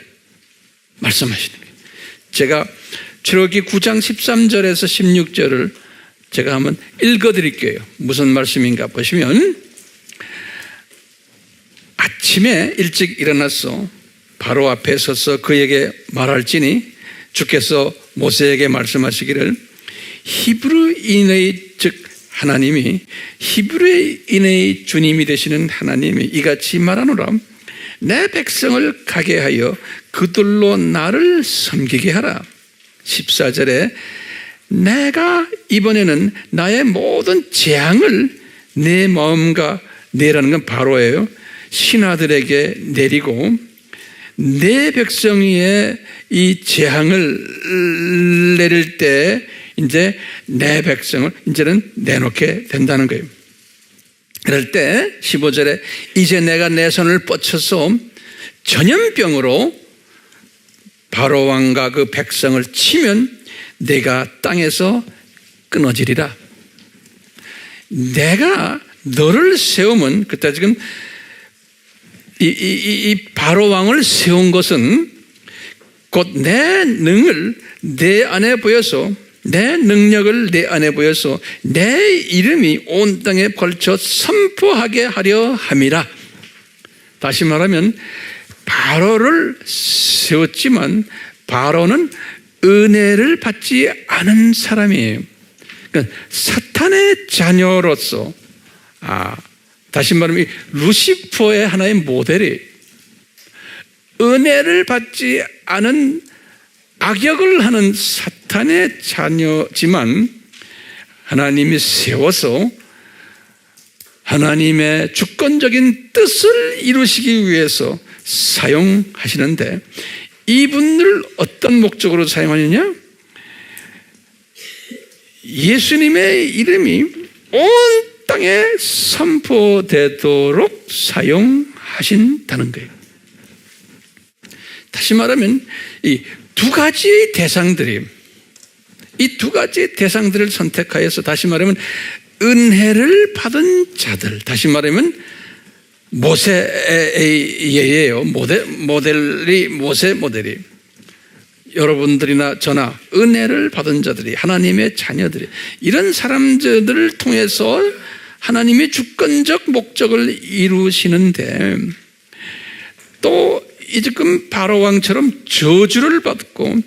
말씀하시는 거예요. 제가 출애굽기 9장 13절에서 16절을 제가 한번 읽어드릴게요. 무슨 말씀인가 보시면, 아침에 일찍 일어나서 바로 앞에 서서 그에게 말할지니 주께서 모세에게 말씀하시기를 히브리인의 즉 하나님이 히브리인의 주님이 되시는 하나님이 이같이 말하노라. 내 백성을 가게 하여 그들로 나를 섬기게 하라. 14절에 내가 이번에는 나의 모든 재앙을 내 마음과 내라는 건 바로예요. 신하들에게 내리고 내 백성 위에 이 재앙을 내릴 때 이제 내 백성을 이제는 내놓게 된다는 거예요. 그럴 때 15절에 이제 내가 내 손을 뻗쳐서 전염병으로 바로왕과 그 백성을 치면 내가 땅에서 끊어지리라. 내가 너를 세우면, 그때 지금 이 바로왕을 세운 것은 곧 내 능을 내 안에 보여서, 내 능력을 내 안에 보여서 내 이름이 온 땅에 걸쳐 선포하게 하려 함이라. 다시 말하면 바로를 세웠지만 바로는 은혜를 받지 않은 사람이에요. 그러니까 사탄의 자녀로서, 다시 말하면 루시퍼의 하나의 모델이 은혜를 받지 않은 악역을 하는 사탄의 자녀지만 하나님이 세워서 하나님의 주권적인 뜻을 이루시기 위해서 사용하시는데, 이분을 어떤 목적으로 사용하느냐? 예수님의 이름이 온 땅에 선포되도록 사용하신다는 거예요. 다시 말하면 이 두 가지 대상들이, 이 두 가지 대상들을 선택하여서, 다시 말하면 은혜를 받은 자들, 다시 말하면 모세의 예예요. 모델이 모세 모델이, 여러분들이나 저나 은혜를 받은 자들이, 하나님의 자녀들이, 이런 사람들을 통해서 하나님의 주권적 목적을 이루시는데, 또 지금 바로왕처럼 저주를 받고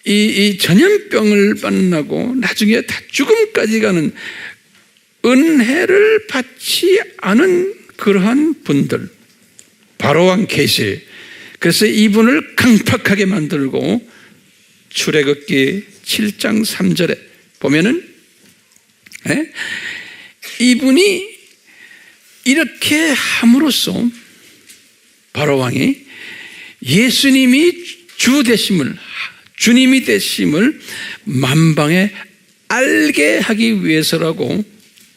이 전염병을 만나고 나중에 다 죽음까지 가는 은혜를 받지 않은 그러한 분들, 바로왕 계시. 그래서 이분을 강팍하게 만들고 출애굽기 7장 3절에 보면은 이분이 이렇게 함으로써 바로왕이 예수님이 주 되심을, 주님이 되심을 만방에 알게 하기 위해서라고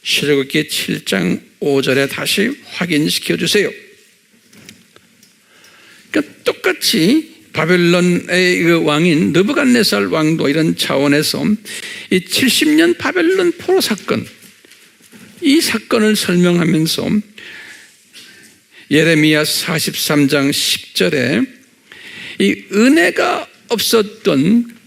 출애굽기 7장 5절에 다시 확인시켜 주세요. 그러니까 똑같이 바벨론의 그 왕인 느부갓네살 왕도 이런 차원에서 이 70년 바벨론 포로 사건, 이 사건을 설명하면서 예레미야 43장 10절에 이 은혜가 없었던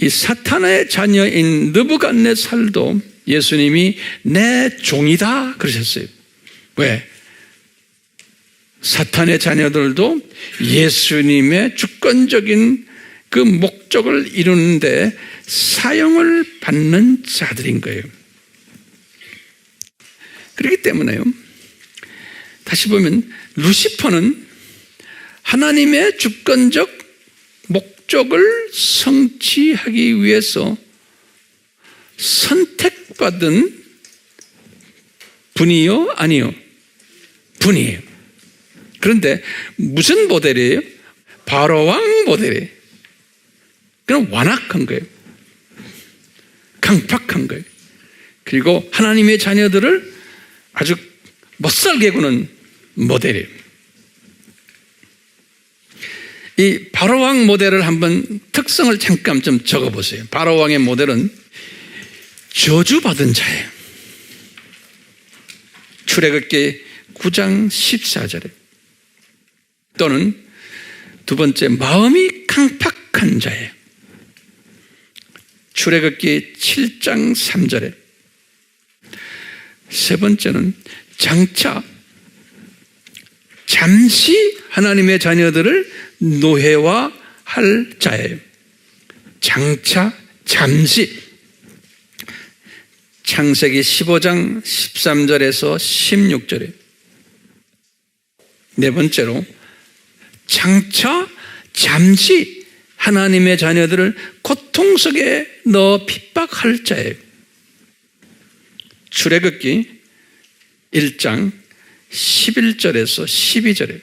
이 사탄의 자녀인 느부갓네살도 예수님이 내 종이다 그러셨어요. 왜? 사탄의 자녀들도 예수님의 주권적인 그 목적을 이루는데 사용을 받는 자들인 거예요. 그렇기 때문에요, 다시 보면 루시퍼는 하나님의 주권적 목적을 성취하기 위해서 선택받은 분이요? 아니요? 분이에요. 그런데 무슨 모델이에요? 바로왕 모델이에요. 그럼 완악한 거예요. 강팍한 거예요. 그리고 하나님의 자녀들을 아주 못살게 구는 모델이에요. 이 바로왕 모델을 한번 특성을 잠깐 좀 적어보세요. 바로왕의 모델은 저주받은 자예요. 출애굽기 9장 14절에. 또는 두 번째, 마음이 강팍한 자예요. 출애굽기 7장 3절에. 세 번째는 장차 잠시 하나님의 자녀들을 노예화할 자예요. 장차 잠시. 창세기 15장 13절에서 16절에. 네 번째로 장차 잠시 하나님의 자녀들을 고통 속에 넣어 핍박할 자예요. 출애굽기 1장 11절에서 12절에.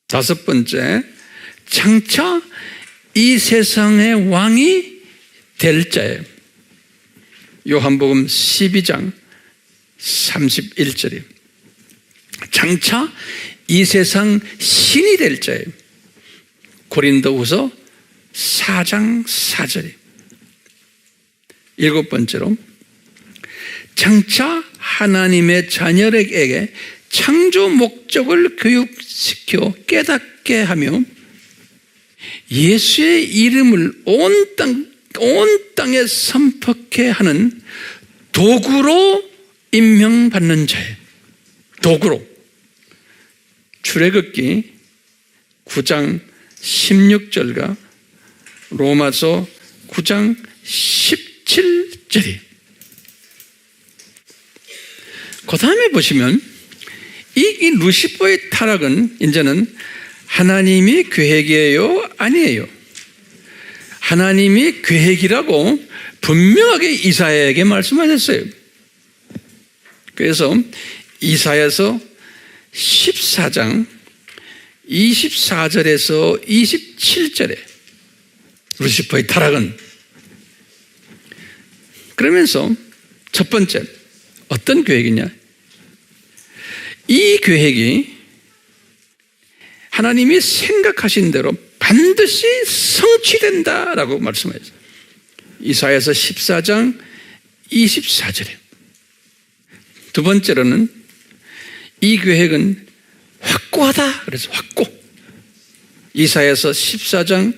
다섯 번째, 장차 이 세상의 왕이 될 자예요. 요한복음 12장 31절에. 장차 이 세상 신이 될 자예요. 고린도후서 4장 4절에. 일곱 번째로 장차 하나님의 자녀에게 창조 목적을 교육시켜 깨닫게 하며 예수의 이름을 온 땅에 선포케 하는 도구로 임명받는 자예요. 도구로. 출애굽기 9장 16절과 로마서 9장 17절이. 그 다음에 보시면 이 루시퍼의 타락은 이제는 하나님이 계획이에요? 아니에요? 하나님이 계획이라고 분명하게 이사야에게 말씀하셨어요. 그래서 이사야서 14장 24절에서 27절에 루시퍼의 타락은, 그러면서 첫 번째 어떤 계획이냐? 이 계획이 하나님이 생각하신 대로 반드시 성취된다라고 말씀하셨어요. 이사야서 14장 24절에. 두 번째로는 이 계획은 확고하다. 그래서 확고. 이사야서 14장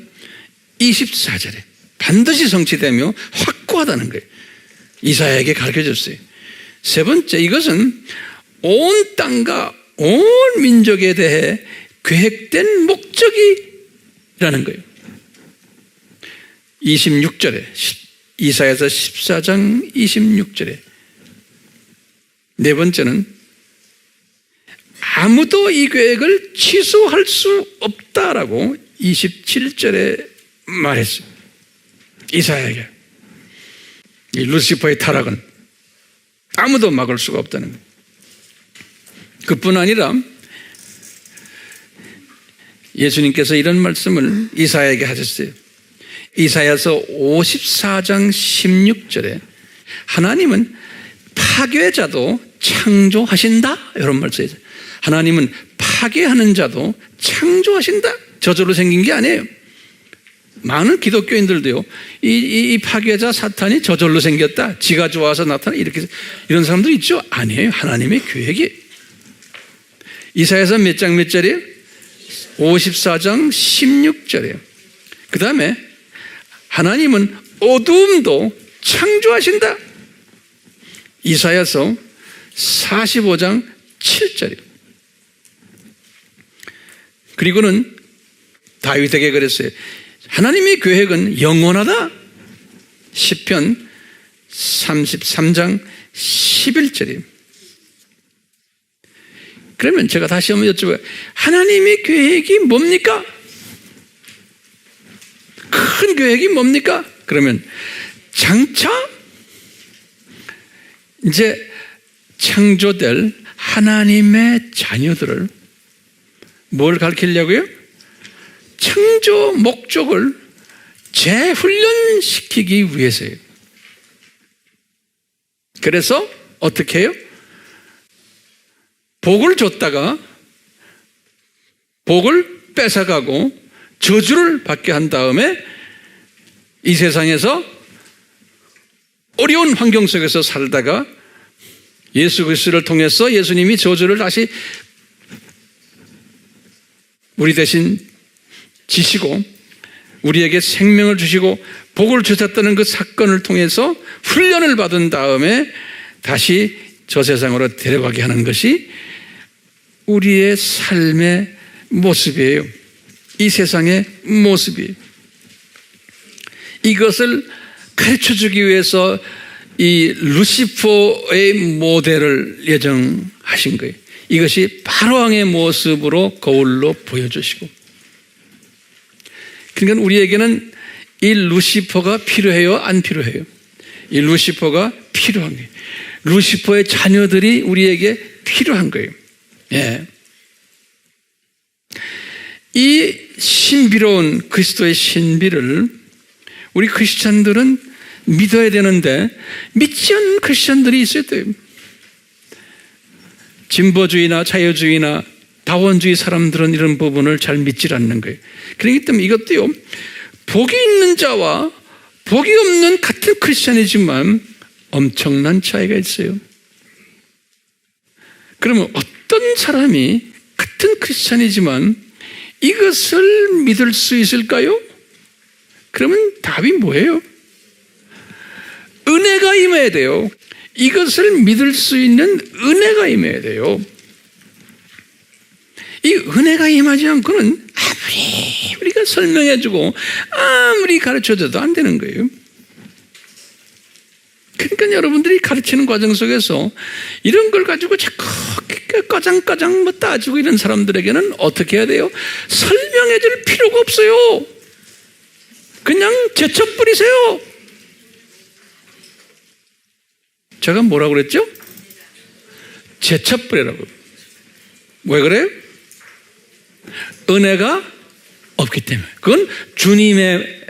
24절에 반드시 성취되며 확고하다는 거예요. 이사야에게 가르쳐줬어요. 세 번째, 이것은 온 땅과 온 민족에 대해 계획된 목적이라는 거예요. 26절에, 이사야서 14장 26절에. 네 번째는 아무도 이 계획을 취소할 수 없다라고 27절에 말했어요. 이사야에게. 이 루시퍼의 타락은 아무도 막을 수가 없다는 거예요. 그뿐 아니라 예수님께서 이런 말씀을 이사야에게 하셨어요. 이사야서 54장 16절에 하나님은 파괴자도 창조하신다. 이런 말씀이죠. 하나님은 파괴하는 자도 창조하신다. 저절로 생긴 게 아니에요. 많은 기독교인들도요, 이 파괴자 사탄이 저절로 생겼다, 지가 좋아서 나타나, 이런 사람도 있죠. 아니에요. 하나님의 계획이. 이사야서 몇 장 몇 절이에요? 54장 16절이에요. 그 다음에 하나님은 어두움도 창조하신다. 이사야서 45장 7절이에요. 그리고는 다윗에게 그랬어요. 하나님의 계획은 영원하다. 시편 33장 11절입니다. 그러면 제가 다시 한번 여쭤봐요. 하나님의 계획이 뭡니까? 큰 계획이 뭡니까? 그러면 장차 이제 창조될 하나님의 자녀들을 뭘 가르치려고요? 창조 목적을 재훈련시키기 위해서예요. 그래서 어떻게 해요? 복을 줬다가 복을 뺏어가고 저주를 받게 한 다음에 이 세상에서 어려운 환경 속에서 살다가 예수 그리스도를 통해서 예수님이 저주를 다시 우리 대신 지시고 우리에게 생명을 주시고 복을 주셨다는 그 사건을 통해서 훈련을 받은 다음에 다시 저 세상으로 데려가게 하는 것이 우리의 삶의 모습이에요. 이 세상의 모습이에요. 이것을 가르쳐주기 위해서 이 루시퍼의 모델을 예정하신 거예요. 이것이 바로왕의 모습으로 거울로 보여주시고, 그러니까 우리에게는 이 루시퍼가 필요해요? 안 필요해요? 이 루시퍼가 필요한 거예요. 루시퍼의 자녀들이 우리에게 필요한 거예요. 예. 이 신비로운 그리스도의 신비를 우리 크리스찬들은 믿어야 되는데 믿지 않는 크리스찬들이 있어야 돼요. 진보주의나 자유주의나 다원주의 사람들은 이런 부분을 잘 믿지 않는 거예요. 그렇기 때문에 이것도요, 복이 있는 자와 복이 없는 같은 크리스찬이지만 엄청난 차이가 있어요. 그러면 어떤 사람이 같은 크리스찬이지만 이것을 믿을 수 있을까요? 그러면 답이 뭐예요? 은혜가 임해야 돼요. 이것을 믿을 수 있는 은혜가 임해야 돼요. 이 은혜가 임하지 않고는 아무리 우리가 설명해주고 아무리 가르쳐줘도 안 되는 거예요. 그러니까 여러분들이 가르치는 과정 속에서 이런 걸 가지고 자꾸 까장까장 따지고 이런 사람들에게는 어떻게 해야 돼요? 설명해 줄 필요가 없어요. 그냥 제쳐 뿌리세요. 제가 뭐라고 그랬죠? 제쳐 뿌리라고. 왜 그래요? 은혜가 없기 때문에. 그건 주님의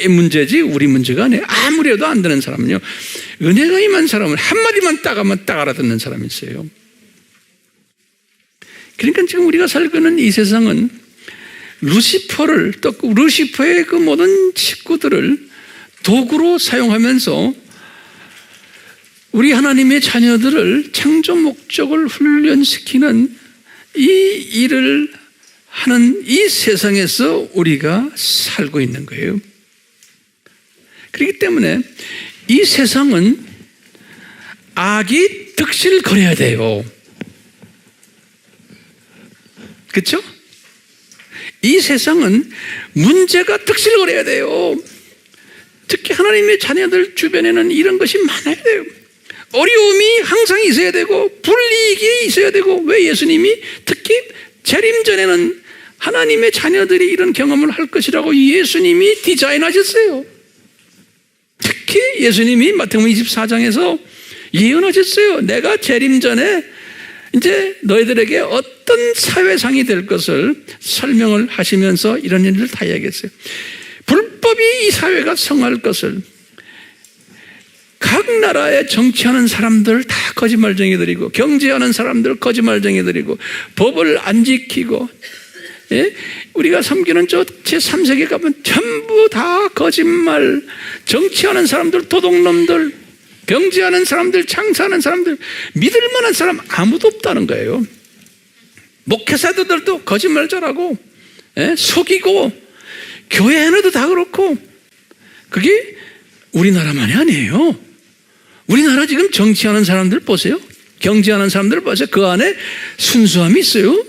문제지 우리 문제가 아니에요. 아무리 해도 안 되는 사람은요, 은혜가 임한 사람은 한마디만 따가면 딱 알아듣는 사람이 있어요. 그러니까 지금 우리가 살고 있는 이 세상은 루시퍼를, 또 루시퍼의 그 모든 식구들을 도구로 사용하면서 우리 하나님의 자녀들을 창조 목적을 훈련시키는 이 일을 하는 이 세상에서 우리가 살고 있는 거예요. 그렇기 때문에 이 세상은 악이 득실거려야 돼요. 그렇죠? 이 세상은 문제가 득실거려야 돼요. 특히 하나님의 자녀들 주변에는 이런 것이 많아야 돼요. 어려움이 항상 있어야 되고 불이익이 있어야 되고, 왜 예수님이 특히 재림 전에는 하나님의 자녀들이 이런 경험을 할 것이라고 예수님이 디자인하셨어요. 특히 예수님이 마태복음 24장에서 예언하셨어요. 내가 재림 전에 이제 너희들에게 어떤 사회상이 될 것을 설명을 하시면서 이런 일을 다 이야기했어요. 불법이 이 사회가 성할 것을, 각 나라에 정치하는 사람들 다 거짓말쟁이들이고, 경제하는 사람들 거짓말쟁이들이고, 법을 안 지키고, 예? 우리가 섬기는 저 제3세계 가면 전부 다 거짓말, 정치하는 사람들 도둑놈들, 경제하는 사람들, 장사하는 사람들, 믿을 만한 사람 아무도 없다는 거예요. 목회자들도 거짓말 잘하고, 예? 속이고, 교회 안에도 다 그렇고. 그게 우리나라만이 아니에요. 우리나라 지금 정치하는 사람들 보세요. 경제하는 사람들 보세요. 그 안에 순수함이 있어요.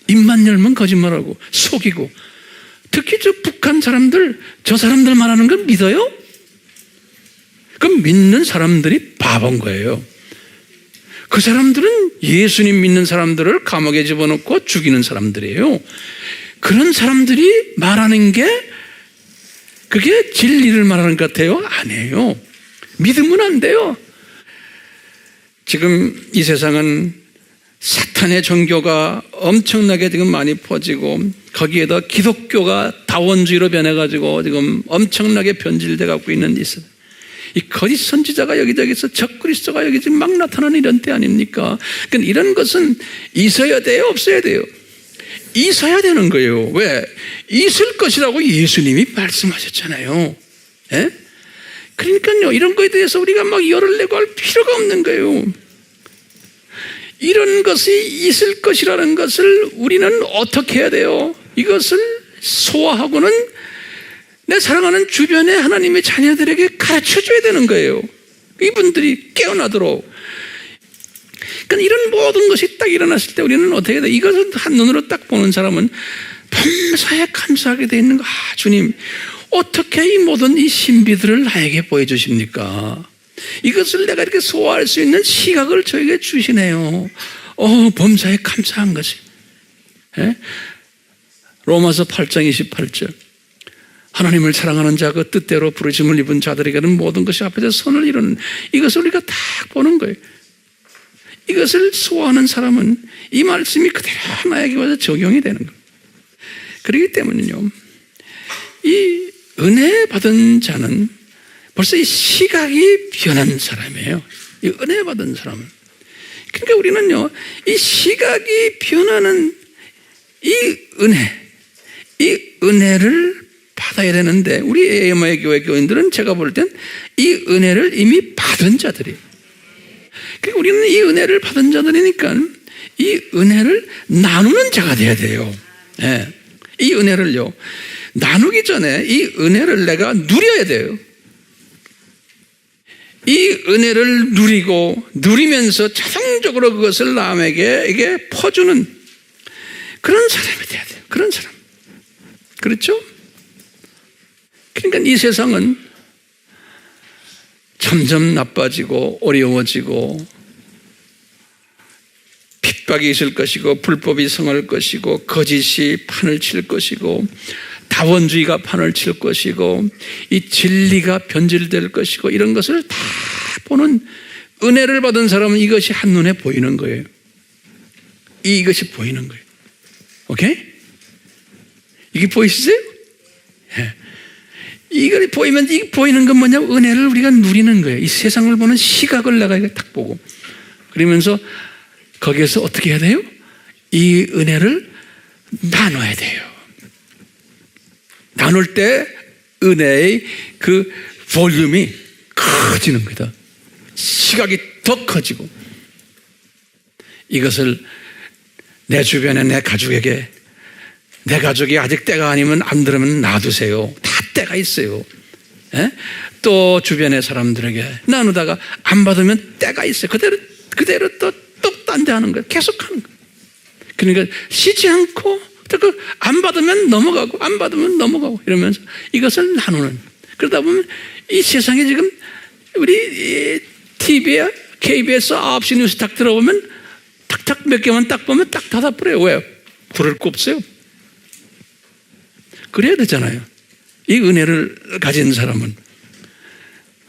입만 열면 거짓말하고 속이고, 특히 저 북한 사람들, 저 사람들 말하는 건 믿어요? 그럼 믿는 사람들이 바본 거예요. 그 사람들은 예수님 믿는 사람들을 감옥에 집어넣고 죽이는 사람들이에요. 그런 사람들이 말하는 게 그게 진리를 말하는 것 같아요? 아니에요. 믿으면 안 돼요. 지금 이 세상은 사탄의 종교가 엄청나게 지금 많이 퍼지고, 거기에다 기독교가 다원주의로 변해가지고 지금 엄청나게 변질돼 갖고 있는 이 거짓 선지자가 여기저기서 적그리스도가 여기 지금 막 나타나는 이런 때 아닙니까? 그러니까 이런 것은 있어야 돼요, 없어야 돼요? 있어야 되는 거예요. 왜? 있을 것이라고 예수님이 말씀하셨잖아요. 예? 그러니까요, 이런 거에 대해서 우리가 막 열을 내고 할 필요가 없는 거예요. 이런 것이 있을 것이라는 것을 우리는 어떻게 해야 돼요? 이것을 소화하고는 내 사랑하는 주변의 하나님의 자녀들에게 가르쳐줘야 되는 거예요. 이분들이 깨어나도록. 그러니까 이런 모든 것이 딱 일어났을 때 우리는 어떻게 해야 돼? 이것을 한눈으로 딱 보는 사람은 범사에 감사하게 돼 있는 거. 아, 주님, 어떻게 이 모든 이 신비들을 나에게 보여주십니까? 이것을 내가 이렇게 소화할 수 있는 시각을 저에게 주시네요. 범사에 감사한 것이. 예? 로마서 8장 28절. 하나님을 사랑하는 자, 그 뜻대로 부르심을 입은 자들에게는 모든 것이 앞에서 선을 이루는, 이것을 우리가 딱 보는 거예요. 이것을 소화하는 사람은 이 말씀이 그대로 나에게 와서 적용이 되는 거예요. 그렇기 때문에요, 이 은혜 받은 자는 벌써 이 시각이 변한 사람이에요. 이 은혜 받은 사람은. 그러니까 우리는요, 이 시각이 변하는 이 은혜를 받아야 되는데, 우리 에마의 교회 교인들은 제가 볼 땐 이 은혜를 이미 받은 자들이에요. 그러니까 우리는 이 은혜를 받은 자들이니까 이 은혜를 나누는 자가 돼야 돼요. 네. 이 은혜를요, 나누기 전에 이 은혜를 내가 누려야 돼요. 이 은혜를 누리면서 자동적으로 그것을 남에게 이게 퍼주는 그런 사람이 돼야 돼요. 그런 사람. 그렇죠? 그러니까 이 세상은 점점 나빠지고 어려워지고 핍박이 있을 것이고 불법이 성할 것이고 거짓이 판을 칠 것이고 다원주의가 판을 칠 것이고 이 진리가 변질될 것이고 이런 것을 다 보는, 은혜를 받은 사람은 이것이 한눈에 보이는 거예요. 이것이 보이는 거예요. 오케이? 이게 보이시죠? 예. 이걸 보이면, 이 보이는 건 뭐냐면 은혜를 우리가 누리는 거예요. 이 세상을 보는 시각을 내가 딱 보고, 그러면서 거기에서 어떻게 해야 돼요? 이 은혜를 나눠야 돼요. 나눌 때 은혜의 그 볼륨이 커지는 거다. 시각이 더 커지고, 이것을 내 주변에 내 가족에게, 내 가족이 아직 때가 아니면 안 들으면 놔두세요. 다 때가 있어요. 예? 또 주변의 사람들에게 나누다가 안 받으면 때가 있어요. 그대로 또 딴 데 하는 거예요. 계속 하는 거예요. 그러니까 쉬지 않고 안 받으면 넘어가고 안 받으면 넘어가고 이러면서 이것을 나누는. 그러다 보면 이 세상에 지금 우리 TV에 KBS 9시 뉴스 딱 들어보면 탁탁 몇 개만 딱 보면 딱 닫아버려요. 왜요? 부를 거 없어요. 그래야 되잖아요. 이 은혜를 가진 사람은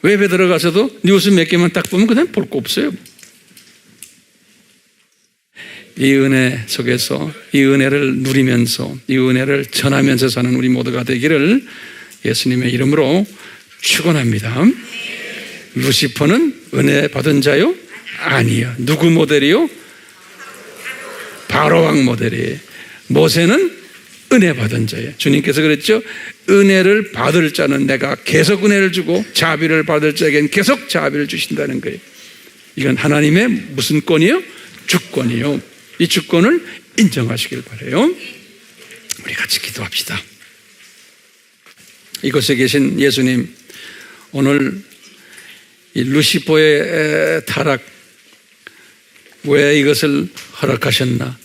웹에 들어가서도 뉴스 몇 개만 딱 보면 그다음 볼 거 없어요. 이 은혜 속에서 이 은혜를 누리면서 이 은혜를 전하면서 사는 우리 모두가 되기를 예수님의 이름으로 축원합니다. 루시퍼는 은혜 받은 자요? 아니요. 누구 모델이요? 바로왕 모델이에요. 모세는 은혜 받은 자예요. 주님께서 그랬죠. 은혜를 받을 자는 내가 계속 은혜를 주고 자비를 받을 자에겐 계속 자비를 주신다는 거예요. 이건 하나님의 무슨 권이요? 주권이요. 이 주권을 인정하시길 바라요. 우리 같이 기도합시다. 이곳에 계신 예수님, 오늘 이 루시퍼의 타락, 왜 이것을 허락하셨나?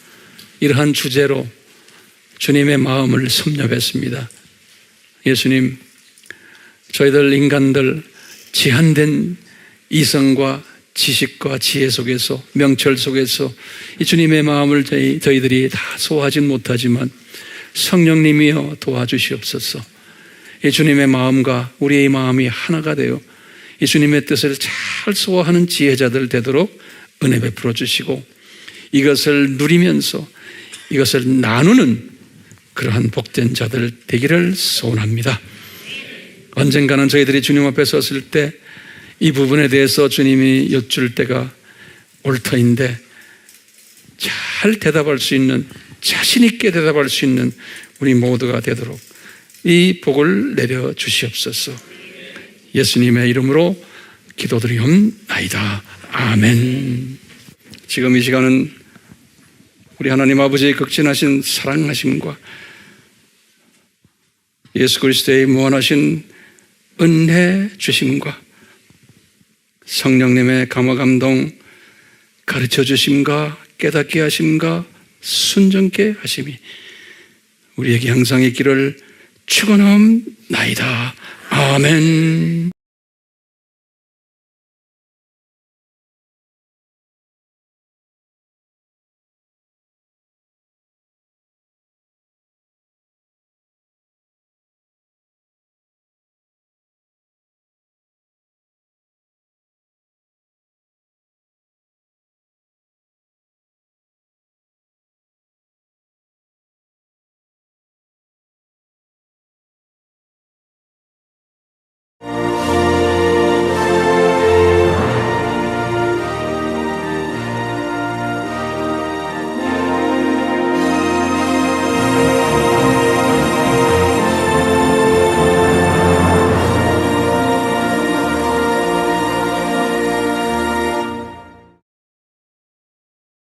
이러한 주제로 주님의 마음을 섭렵했습니다. 예수님, 저희들 인간들 제한된 이성과 지식과 지혜 속에서, 명철 속에서 이 주님의 마음을 저희들이 다 소화하진 못하지만 성령님이여 도와주시옵소서. 이 주님의 마음과 우리의 마음이 하나가 되어 이 주님의 뜻을 잘 소화하는 지혜자들 되도록 은혜 베풀어 주시고, 이것을 누리면서 이것을 나누는 그러한 복된 자들 되기를 소원합니다. 언젠가는 저희들이 주님 앞에 섰을 때 이 부분에 대해서 주님이 여쭐 때가 올 터인데, 잘 대답할 수 있는, 자신 있게 대답할 수 있는 우리 모두가 되도록 이 복을 내려 주시옵소서. 예수님의 이름으로 기도드리옵나이다. 아멘. 지금 이 시간은 우리 하나님 아버지의 극진하신 사랑하심과 예수 그리스도의 무한하신 은혜 주심과 성령님의 감화 감동, 가르쳐 주심과 깨닫게 하심과 순종케 하심이 우리에게 항상 있기를 축원하옵나이다. 아멘.